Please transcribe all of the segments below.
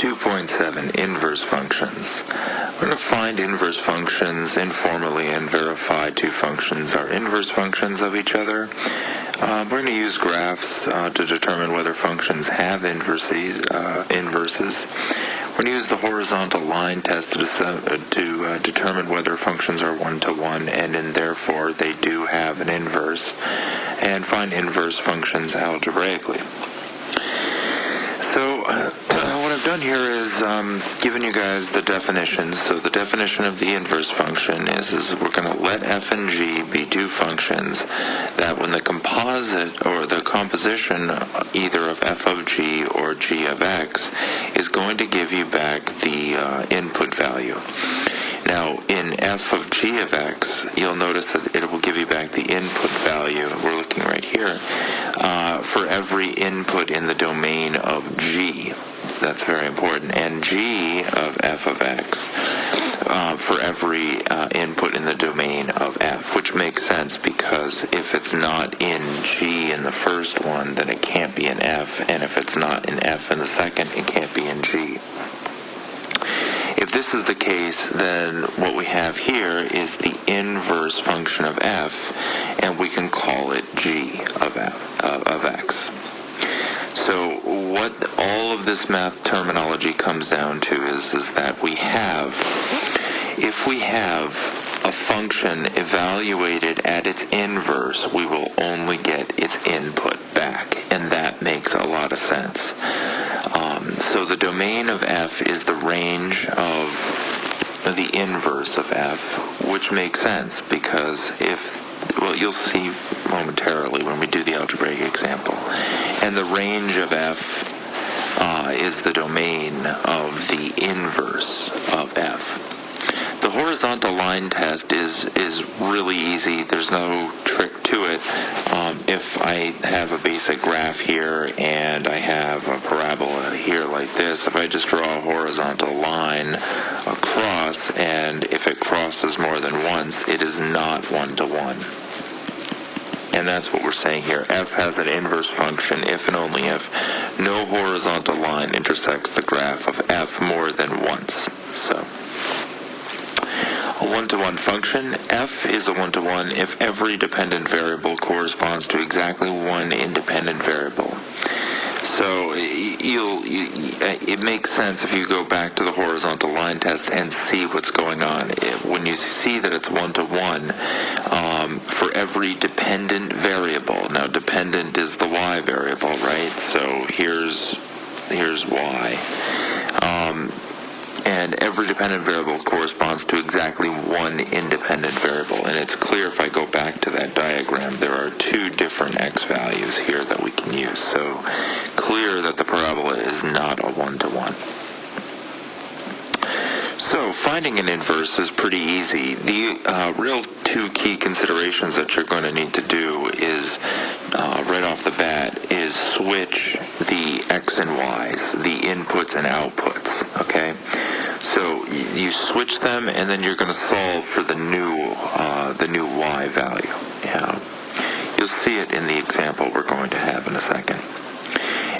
2.7 Inverse functions. We're going to find inverse functions informally and verify two functions are inverse functions of each other. We're going to use graphs to determine whether functions have inverses. We're going to use the horizontal line test to determine whether functions are one-to-one and therefore they do have an inverse, and find inverse functions algebraically. So what I've done here is given you guys the definitions. So the definition of the inverse function is we're going to let f and g be two functions that when the composite or the composition either of f of g or g of x is going to give you back the input value. Now, in f of g of x, you'll notice that it will give you back the input value. We're looking right here for every input in the domain of g. That's very important. And g of f of x for every input in the domain of f, which makes sense because if it's not in g in the first one, then it can't be in f, and if it's not in f in the second, it can't be in g. If this is the case, then what we have here is the inverse function of f, and we can call it g of x. So what all of this math terminology comes down to is that if we have a function evaluated at its inverse, we will only get its input back, and that makes a lot of sense. So the domain of f is the range of the inverse of f, which makes sense because you'll see momentarily when we do the algebraic example. And the range of f is the domain of the inverse of f. The horizontal line test is really easy. There's no trick to it. If I have a basic graph here and I have a parabola here like this, if I just draw a horizontal line across, and if it crosses more than once, it is not one-to-one. And that's what we're saying here. F has an inverse function if and only if no horizontal line intersects the graph of f more than once. So a one-to-one function, f is a one-to-one if every dependent variable corresponds to exactly one independent variable. So it makes sense if you go back to the horizontal line test and see what's going on. When you see that it's one-to-one, for every dependent variable, now dependent is the y variable, right? So here's y. And every dependent variable corresponds to exactly one independent variable. And it's clear if I go back to that diagram, there are two different x values here that we can use. So clear that the parabola is not a one-to-one. So finding an inverse is pretty easy. The real two key considerations that you're going to need to do is, right off the bat, is switch the x and y's, the inputs and outputs, okay? So you switch them, and then you're going to solve for the new y value. Yeah. You'll see it in the example we're going to have in a second.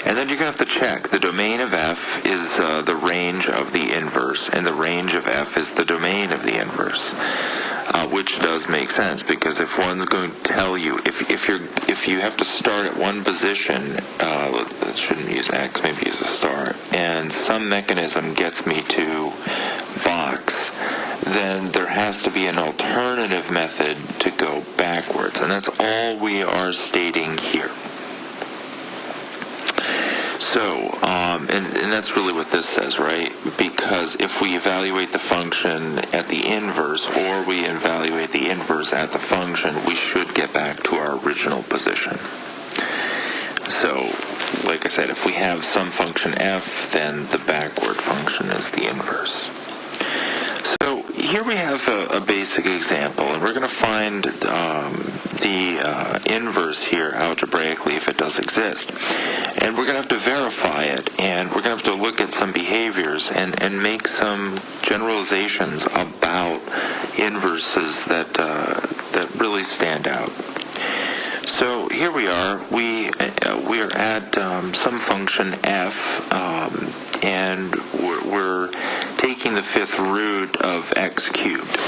And then you're going to have to check. The domain of f is the range of the inverse, and the range of f is the domain of the inverse, which does make sense because if one's going to tell you, if you have to start at one position, shouldn't use x, maybe use a star, and some mechanism gets me to box, then there has to be an alternative method to go backwards, and that's all we are stating here. So, and that's really what this says, right? Because if we evaluate the function at the inverse, or we evaluate the inverse at the function, we should get back to our original position. So, like I said, if we have some function f, then the backward function is the inverse. So here we have a basic example, and we're going to find the inverse here algebraically if it does exist. And we're going to have to verify it, and we're going to have to look at some behaviors and make some generalizations about inverses that really stand out. So here we are. We are at some function f, and we're taking the fifth root of x cubed.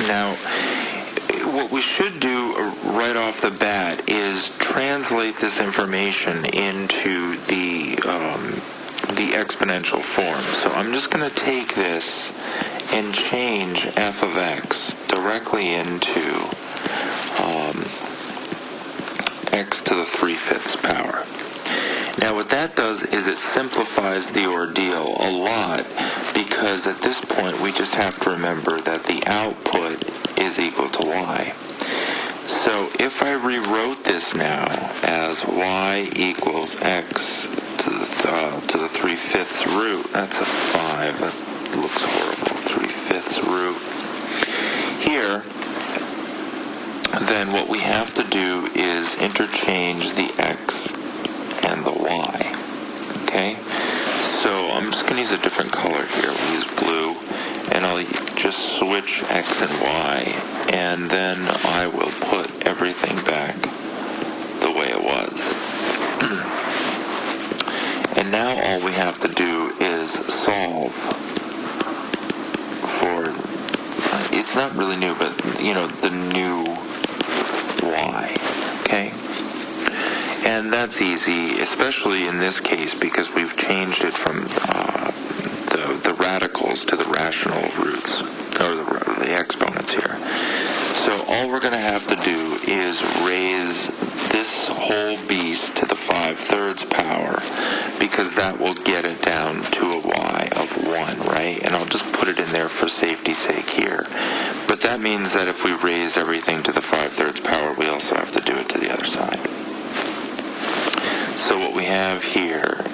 Now, what we should do right off the bat is translate this information into the exponential form. So I'm just going to take this and change f of x directly into x to the 3/5 power. Now what that does is it simplifies the ordeal a lot, because at this point we just have to remember that the output is equal to y. So if I rewrote this now as y equals x to the 3/5 root, that's a 5, that looks horrible, 3/5 root here, then what we have to do is interchange the x and the y. Okay? So I'm just going to use a different color here. We'll use blue, and I'll just switch x and y, and then I will put everything back the way it was. And now all we have to do is solve for, it's not really new, but, the new y, okay? And that's easy, especially in this case, because we've changed it from the radicals to the rational roots, or the exponents here. So all we're going to have to do is raise this whole beast to the 5/3 power, because that will get it down to a y of 1, right? And I'll just put it in there for safety's sake here. But that means that if we raise everything to the 5/3 power, we also have to do it to the other side. So what we have here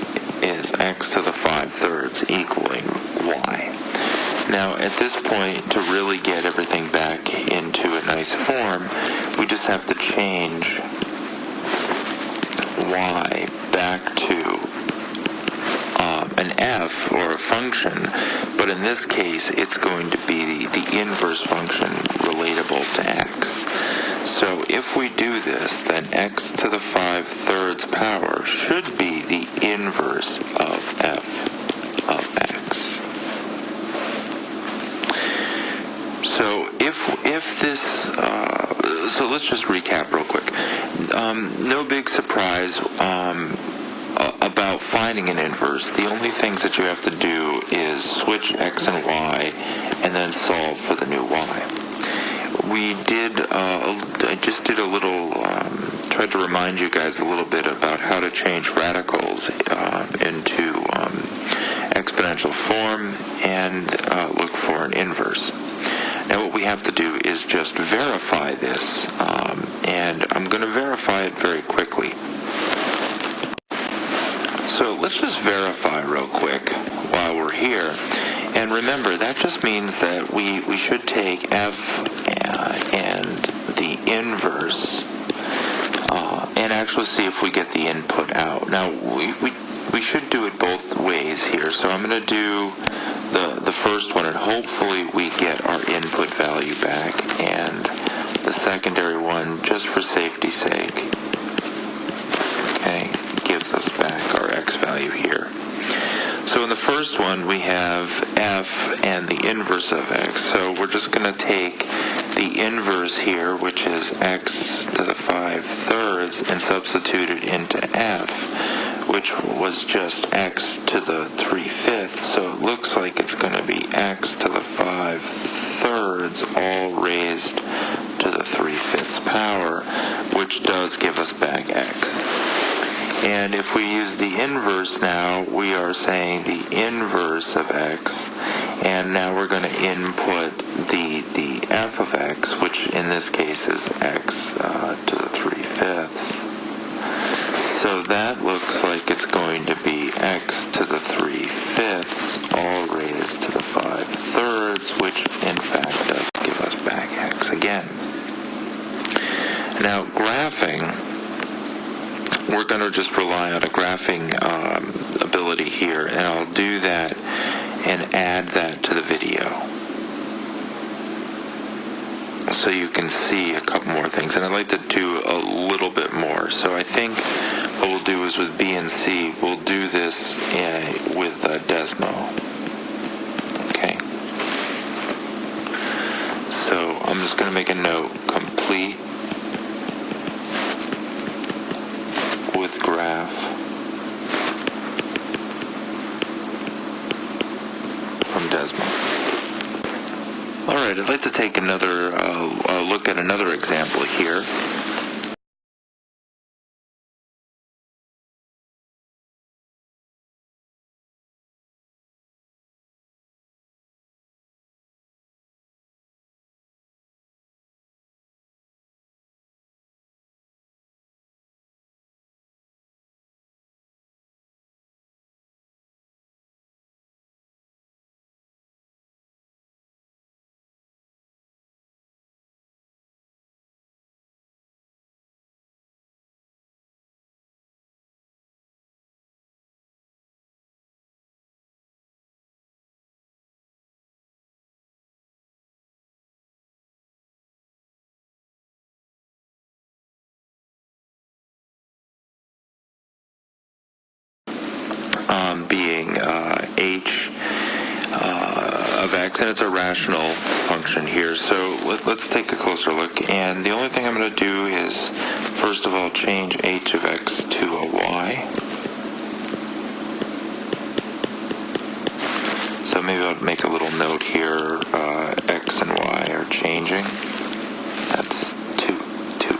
is x to the 5/3 equaling y. Now at this point, to really get everything back into a nice form, we just have to change y back to an f, or a function, but in this case it's going to be the inverse function relatable to x. So if we do this, then x to the 5/3 power should be the inverse of f of x. So if this, so let's just recap real quick. No big surprise about finding an inverse. The only things that you have to do is switch x and y, and then solve for the new y. I just did a little, tried to remind you guys a little bit about how to change radicals into exponential form and look for an inverse. Now what we have to do is just verify this, and I'm going to verify it very quickly. So let's just verify real quick while we're here. And remember, that just means that we should take f and the inverse and actually see if we get the input out. Now, we should do it both ways here. So I'm going to do the first one, and hopefully we get our input value back. And the secondary one, just for safety's sake, okay, gives us back our x value here. So in the first one, we have f and the inverse of x. So we're just going to take the inverse here, which is x to the 5/3, and substitute it into f, which was just x to the 3/5. So it looks like it's going to be x to the 5/3, all raised to the 3/5 power, which does give us back x. And if we use the inverse now, we are saying the inverse of x, and now we're going to input the f of x, which in this case is x to the 3/5. So that looks like it's going to be x to the 3/5, all raised to the 5/3, which in fact does give us back x again. Now graphing, we're going to just rely on a graphing ability here, and I'll do that and add that to the video so you can see a couple more things. And I'd like to do a little bit more. So I think what we'll do is with B and C, we'll do this with Desmo. Okay. So I'm just going to make a note, complete with graph from Desmo. All right, I'd like to take another look at another example here. Being h of x, and it's a rational function here. So let's take a closer look. And the only thing I'm going to do is, first of all, change h of x to a y. So maybe I'll make a little note here. X and y are changing. That's two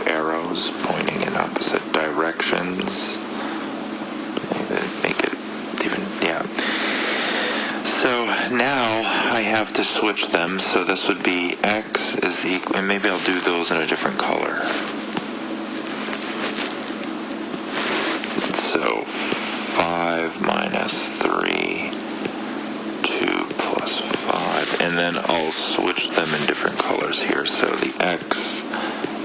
arrows pointing in opposite directions. Make it even, yeah. So now I have to switch them. So this would be x is equal, and maybe I'll do those in a different color. So 5 minus 3, 2 plus 5, and then I'll switch them in different colors here. So the x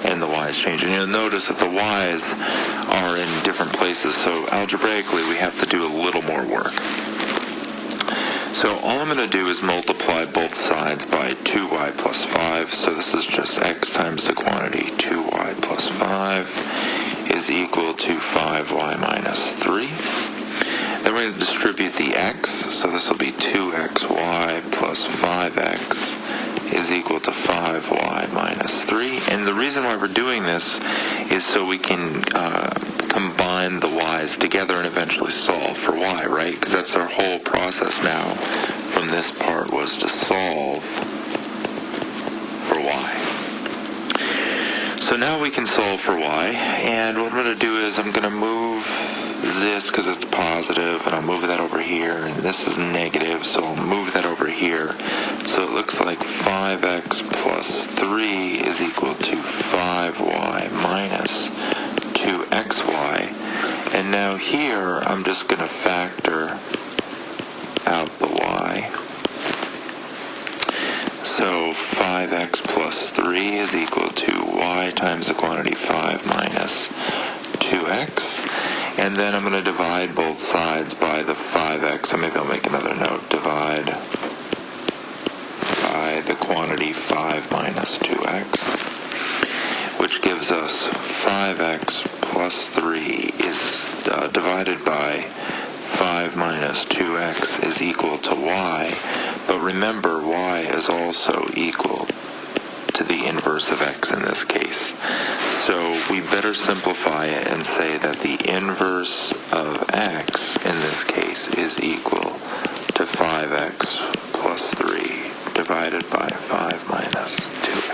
and the y's change. And you'll notice that the y's are in different places, so algebraically we have to do a little more work. So all I'm going to do is multiply both sides by 2y plus 5, so this is just x times the quantity 2y plus 5 is equal to 5y minus 3. Then we're going to distribute the x, so this will be 2xy plus 5x is equal to 5y minus 3. And the reason why we're doing this is so we can combine the y's together and eventually solve for y, right? Because that's our whole process now from this part, was to solve for y. So now we can solve for y, and what I'm going to do is I'm going to move this because it's positive, and I'll move that over here, and this is negative, so I'll move that over here. So it looks like 5x plus 3 is equal to 5y minus 2xy. And now here, I'm just going to factor out the y. So 5x plus 3 is equal to y times the quantity 5 minus 2x. And then I'm going to divide both sides by the 5x. So maybe I'll make another note. Divide by the quantity 5 minus 2x, which gives us 5x plus 3 is divided by 5 minus 2x is equal to y. But remember, y is also equal to the inverse of x in this case. So we better simplify it and say that the inverse of x in this case is equal to 5x plus 3 divided by 5 minus 2x.